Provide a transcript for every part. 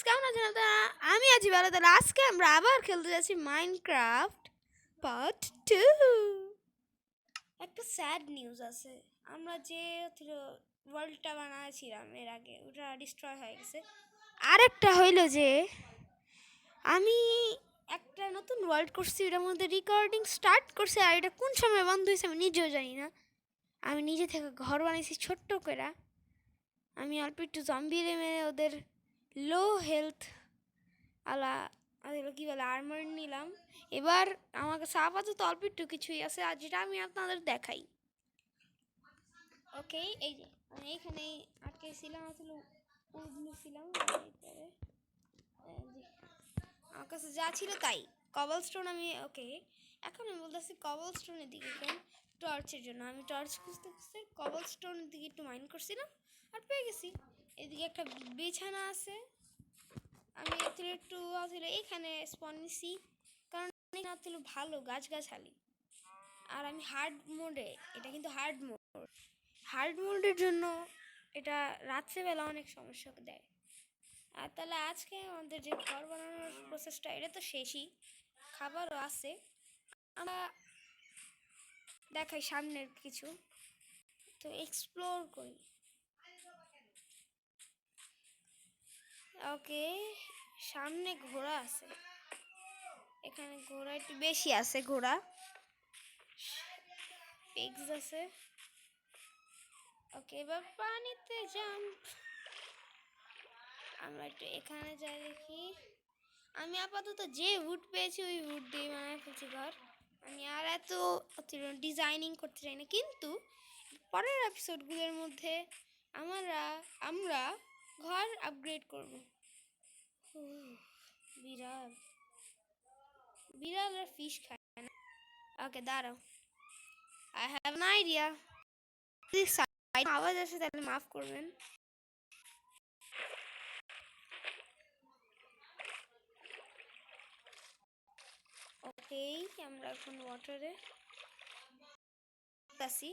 কেমন আছেন আপনারা? আমি আছি ভালো। তাহলে আজকে আমরা আবার খেলতে যাচ্ছি মাইনক্রাফট পার্ট 2। একটা স্যাড নিউজ আছে। আমরা যে ওয়ার্ল্ডটা বানাচ্ছিলাম এর আগে, ওটা ডিস্ট্রয় হয়ে গেছে। আরেকটা হইল যে আমি একটা নতুন ওয়ার্ল্ড করছি, ওটার মধ্যে রেকর্ডিং স্টার্ট করছে, আর এটা কোন সময় বন্ধ হয়েছে আমি নিজেও জানি না। আমি নিজে থেকে ঘর বানাইছি ছোট্ট করে। আমি অল্প একটু জম্বি মেরে ওদের লো হেলথ আলা কি বলে আর্মার নিলাম। এবার আমার কাছে আপাতত অল্প একটু কিছুই আছে, আর যেটা আমি আপনাদের দেখাই। ওকে, এই যে আমি এইখানে আটকেছিলাম, আসলে উঠছিলাম। আমার কাছে যা ছিল তাই কবল স্টোন। আমি ওকে, এখন আমি বলতেছি কবল স্টোনের দিকে কোন টর্চের জন্য। আমি টর্চ খুঁজতে খুঁজতে কবল স্টোনের দিকে একটু মাইন্ড করছিলাম আর পেয়ে গেছি। এদিকে একটা বিছানা আছে। আমি একটু আসলে এখানে স্পন নিছি, কারণ আসলে ভালো গাছগাছালি। আর আমি হার্ড মোডে, এটা কিন্তু হার্ড মোডের জন্য এটা রাত্রেবেলা অনেক সমস্যা দেয়। আর তাহলে আজকে আমাদের যে ঘর বানানোর প্রসেসটা, এটা তো শেষই, খাবারও আছে। আমরা দেখাই সামনের কিছু, তো এক্সপ্লোর করি। ওকে, সামনে ঘোড়া আছে, এখানে ঘোড়া একটু বেশি আছে। ঘোড়া পিগস আছে। ওকে, এবার পানিতে জাম্প। আমরা একটু এখানে যাই দেখি। আমি আপাতত যে উড পেয়েছি ওই উড দিয়ে বানায় ফেলছি ঘর। আমি আর এত ডিজাইনিং করতে চাই না, কিন্তু পরের এপিসোডগুলোর মধ্যে আমরা ঘর আপগ্রেড করব। বিড়াল বিড়াল আর ফিশ খায় না। ওকে, দাঁড়াও, আই হ্যাভ অ্যান আইডিয়া। আওয়াজ আসে তাহলে মাফ করবেন। ওকে, আমরা এখন ওয়াটারে আসি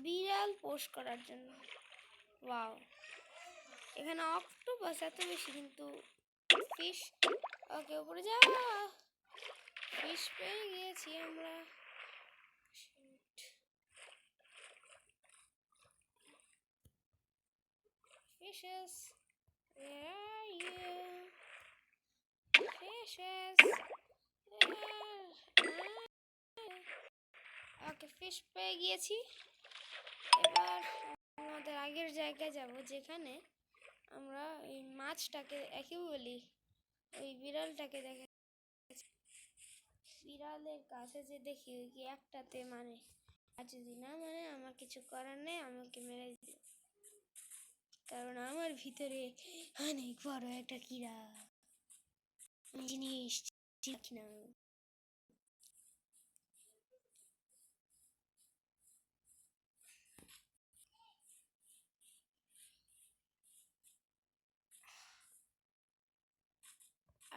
বিড়াল পোস্ট করার জন্য। ওয়াও, এখানে অক্টোপাস এত বেশি, কিন্তু ফিশ। ওকে, উপরে যা, ফিশ পেয়ে গিয়েছি আমরা। Fishes, where are you? Fishes, okay, fish পেয়ে গিয়েছি। এবার আমাদের আগের জায়গায় যাব, যেখানে আমরা এই মাছটাকে একই বলি, ওই বিড়ালটাকে দেখে। বিড়ালের কাছে যে দেখি কি একটাতে মানে, আর যদি না মানে আমার কিছু করার নেই, আমাকে মেরে দিল, কারণ আমার ভিতরে অনেক বড় একটা কীড়া জিনিস ঠিক না।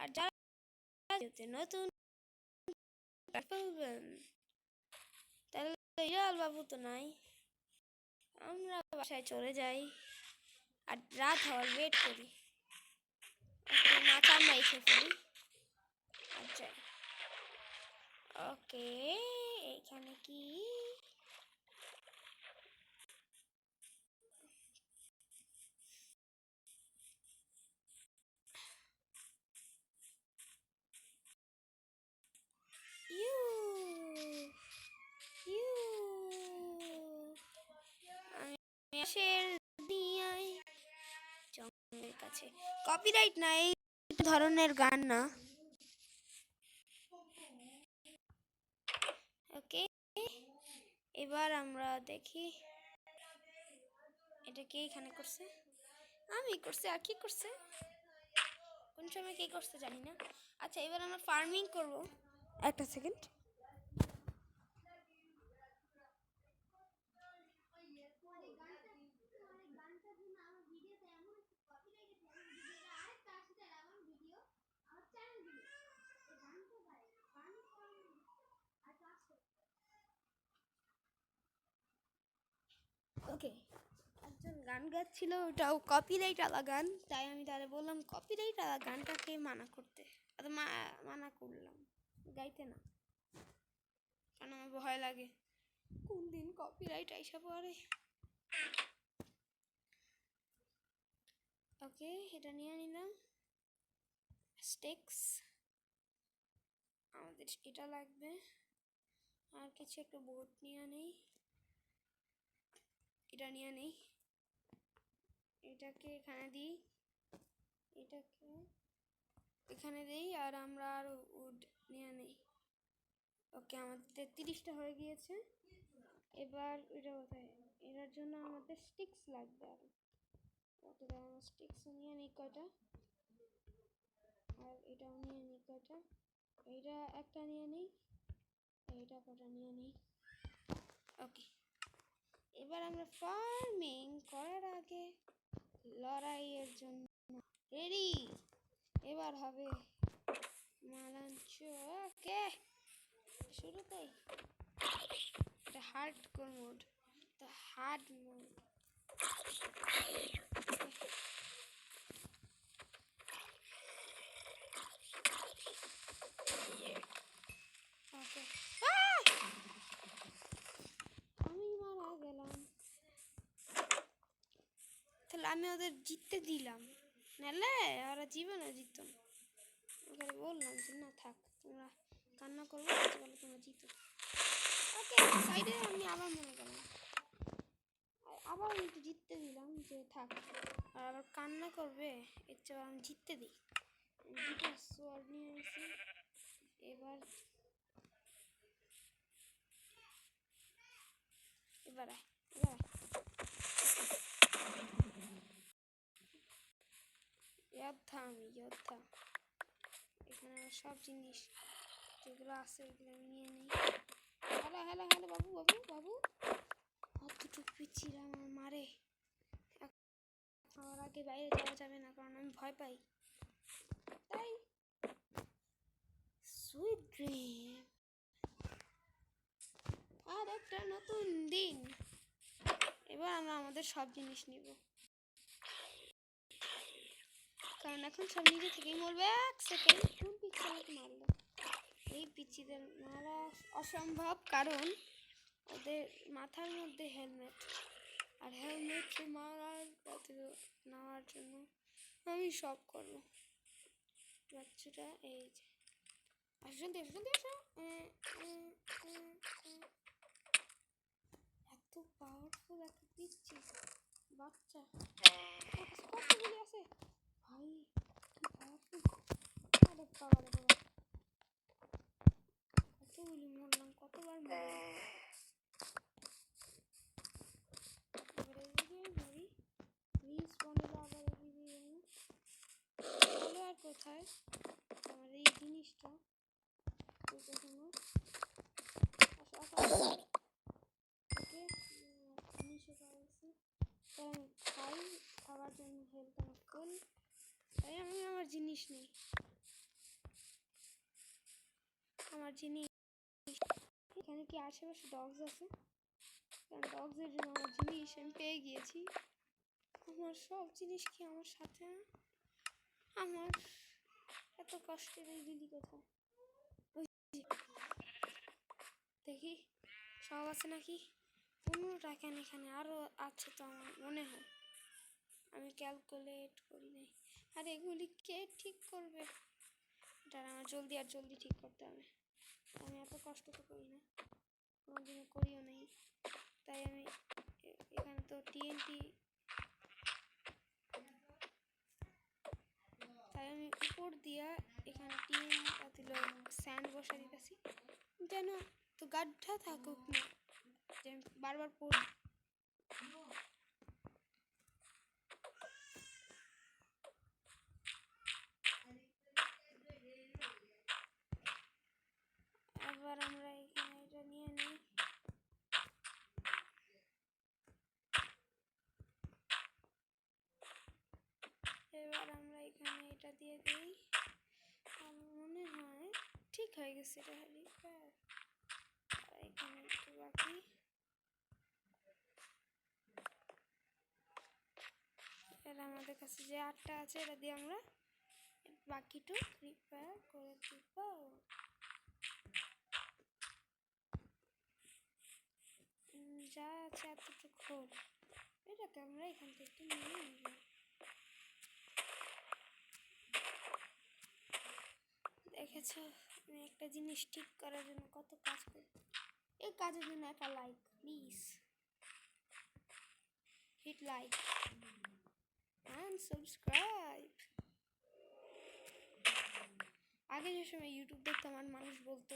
আর যারা নতুন ফেলবেন, তাহলে বিড়াল বাবু তো নাই, আমরা বাসায় চলে যাই আর রাত হওয়ার ওয়েট করি। মাছ আমরা এসে ফেলি। আচ্ছা, ওকে, এখানে কি জঙ্গলের কাছে কপিরাইট নাই, ধরনের গান না। ওকে, এবার আমরা দেখি এটা কে এখানে করছে। আমি করছি, আর কি করছে, কোন সময় কে করছে জানি না। আচ্ছা, এবার আমরা ফার্মিং করব। একটা সেকেন্ড। ওকে, একজন গান গান গাচ্ছিল, ওটাও কপিরাইট আলা গান, তাই আমি তাহলে বললাম কপিরাইট আলা গানটাকে মানা করতে, মানা করলাম গাইতে না, কারণ আমার ভয় লাগে কোন দিন কপিরাইট আইসা পড়ে। ওকে, এটা নিয়ে নিলাম স্টিক্স, আমাদের এটা লাগবে, আর কিছু একটা বোর্ড নিয়ে নেই, এটা নিয়ে নেই, এটাকে এখানে দিই, এটাকে এখানে দিই, আর আমরা আর উড নিয়ে নেই। ওকে, আমাদের 30টা হয়ে গিয়েছে। এবার এটা কোথায়, এটার জন্য আমাদের স্টিক্স লাগবে, আর স্টিক্স নিয়ে নিই কয়টা, আর এটাও নিয়ে নিই কয়টা, এইটা একটা নিয়ে নিই, এইটা কটা নিয়ে নিই। ওকে, এবার আমরা ফার্মিং করার আগে লড়াইয়ের জন্য রেডি, এবার হবে মালাঞ্চ। ওকে, শুরুতেই এটা হার্ডকোর মোড, তো হার্ড মোড। ওকে, আমি মারা গেলাম, তাহলে আমি ওদের জিততে দিলাম, নাহলে ওরা জীবনে জিতত না। ওকে বললাম যে না থাক, তোমরা কান্না করবো, বলে তোমরা জিতো। ওকে, সাইডে আমি আবার মনে করলাম, আবার আমি একটু জিততে দিলাম যে থাক, আর আবার কান্না করবে, এর চেয়ে আমি জিততে দিই। দুটো সোয়ার্ড নিয়ে এসেছি, এবার এবার যোদ্ধা, আমি যোদ্ধা। এখানে সব জিনিস যেগুলো আছে ওইগুলো আমি নিয়ে নিই। হ্যালো হ্যালো হ্যালো, বাবু বাবু বাবু, অতটুকু পিছিয়ে আমার মারে, আমার আগে বাইরে যাওয়া যাবে না, কারণ আমি ভয় পাই। তাই সুইট ড্রিম, আর একটা নতুন দিন। এবার আমরা আমাদের সব জিনিস নিব, কারণ এখন সব নিজে থেকেই মরবে। এক সেকেন্ড, কোন পিচ্ছি আমাকে মারলো? এই পিচ্ছিদের মারা অসম্ভব, কারণ ওদের মাথার মধ্যে হেলমেট, আর হেলমেট মারার নেওয়ার জন্য আমি সব করবো। বাচ্চাটা এই যে আসলে এত পাওয়ারফুল একটা পিচ্ছি বাচ্চা, কতগুলি আছে ভাই, কি পাওয়ারফুল! আরে বাবা রে বাবা, কতগুলি মরলাম, কতবার মরলাম। এবার এদিকে মরি, রিস্পন হলো আবার এদিকে। বলো আর কোথায় আমার এই জিনিসটা, ওকে জিনিসও পাওয়াছি, তাই আমি খাই, খাওয়ার জন্য হেল্প আমার ফুল, তাই আমি আমার জিনিস নেই, আমার জিনিস। এখানে কি আশেপাশে ডগস আছে? কারণ ডগসের জন্য আমার জিনিস আমি পেয়ে গিয়েছি। আমার সব জিনিস কি আমার সাথে না? আমার এত কষ্টের এই দিদি কোথায়? দেখি সব আছে নাকি। 15 টাকা এখানে আরও আছে তো আমার মনে হয়, আমি ক্যালকুলেট করি নাই। আর এগুলি কে ঠিক করবে? এটা আমার জলদি আর জলদি ঠিক করতে হবে, আমি এত কষ্ট তো করি না, কোনোদিনও করিও নেই। তাই আমি এখানে তো টিএনটি, তাই আমি উপর দিয়া এখানে টিএনটা দিল স্যান্ড বসা দিতেছি, যেন তো গাড্ডা থাকুক না, যে আমি বারবার পড়ি। এবার আমরা এখানে এটা নিয়ে নিই, এবার আমরা এখানে এটা দিয়ে দিই, আমার মনে হয় ঠিক হয়ে গেছে এটা। হেলিপ্যাড এখানে একটু বাকি, তাহলে আমাদের কাছে যে 8টা আছে এটা দিয়ে আমরা বাকিটু প্রিপেয়ার করে দিব। যা আছে এতটুকু খোল, এটাকে আমরা এখান থেকে নিয়ে নিলাম। দেখেছ আমি একটা জিনিস ঠিক করার জন্য কত কাজ করি। এই কাজের জন্য একটা like please, hit like and subscribe. আগে যে সময় ইউটিউব দেখতাম আর মানুষ বলতো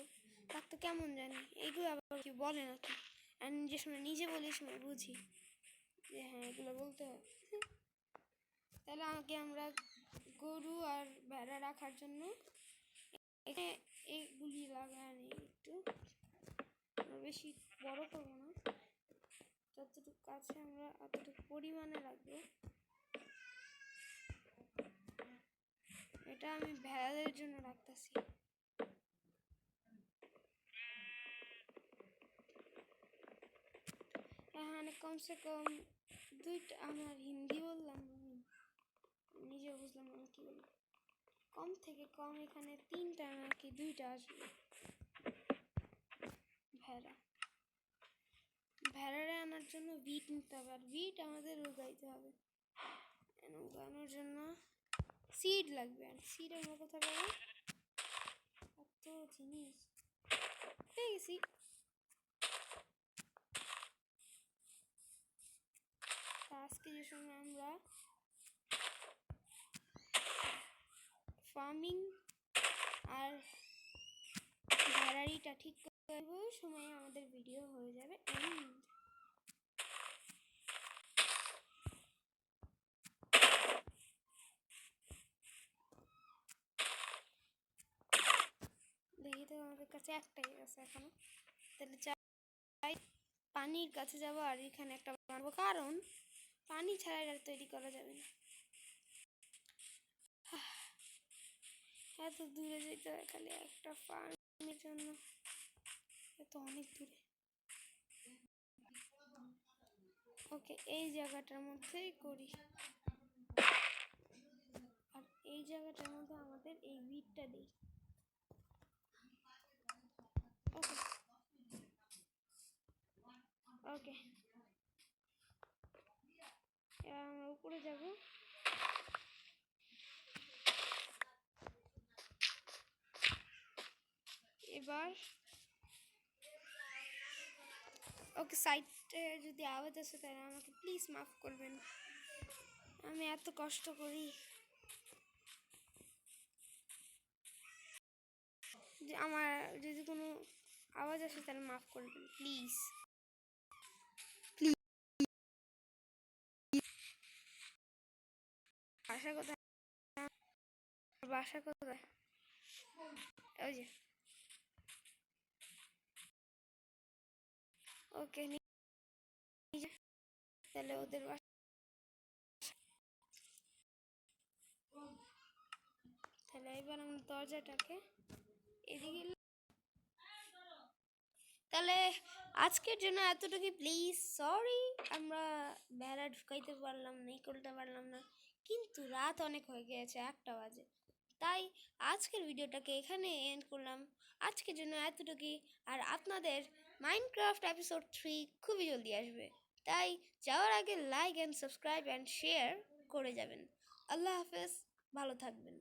তো কেমন জানি এইগুলো আবার কি বলে নাকি, অ্যান্ড যে সময় নিজে বলি সময় বুঝি যে হ্যাঁ এগুলো বলতে হয়। তাহলে আগে আমরা গরু আর ভেড়া রাখার জন্য এখানে এইগুলি লাগানি, একটু বেশি বড় করবো না, যতটুকু কাছে আমরা অতটুকু পরিমাণে রাখবো। এটা আমি ভেড়াদের জন্য রাখতেছি। এখানে কমসে কম দুইটা, আমার হিন্দি বললাম আমি নিজে বুঝলাম না কি বললাম, কম থেকে কম এখানে 3টা নাকি 2টা আসবে ভেড়া। ভেড়ারে আনার জন্য বিট নিতে হবে, আর বিট আমাদের উগাইতে হবে। উগানোর জন্য সিড লাগবে, আর সিড আমরা কোথায় পাবো? এত জিনিস পেয়ে গেছি। আজকে যে সময় আমরা ফার্মিং আর ভেড়ারিটা ঠিক করব, সময় আমাদের ভিডিও হয়ে যাবে এন্ড। দেখি তো আমাদের কাছে একটাই আছে এখনো, তাহলে চাই পানির কাছে যাবো আর এখানে একটা বানাবো, কারণ পানি ছাড়া এটা তৈরি করা যাবে না। এত দূরে যেতে হয় খালি একটা ফার্মের জন্য, এত অনেক দূরে। ওকে, এই জায়গাটার মধ্যেই করি, আর এই জায়গাটার মধ্যে আমাদের এই বিটটা দিই। ওকে ওকে, এবার আমরা উপরে যাব। এবার ওকে, সাইডে যদি আওয়াজ আসে তাহলে আমাকে প্লিজ মাফ করবেন, আমি এত কষ্ট করি। যে আমার যদি কোনো আওয়াজ আসে তাহলে মাফ করবেন প্লিজ। বাসা কোথায়? বাসা কোথায়? ওই যে ওকে, তাহলে ওদের বাসা, তাহলে এবার আমরা দরজাটাকে এদিকে। তাহলে আজকের জন্য এতটুকু, প্লিজ সরি আমরা বেড়া ঢুকাইতে পারলাম না, করতে পারলাম না, কিন্তু রাত অনেক হয়ে গিয়েছে, 1টা বাজে, তাই আজকের ভিডিওটাকে এখানে এন্ড করলাম। আজকের জন্য এতটুকু, আর আপনাদের মাইনক্রাফট এপিসোড 3 খুবই জলদি আসবে, তাই যাওয়ার আগে like and subscribe and share করে যাবেন। আল্লাহ হাফেজ, ভালো থাকবেন।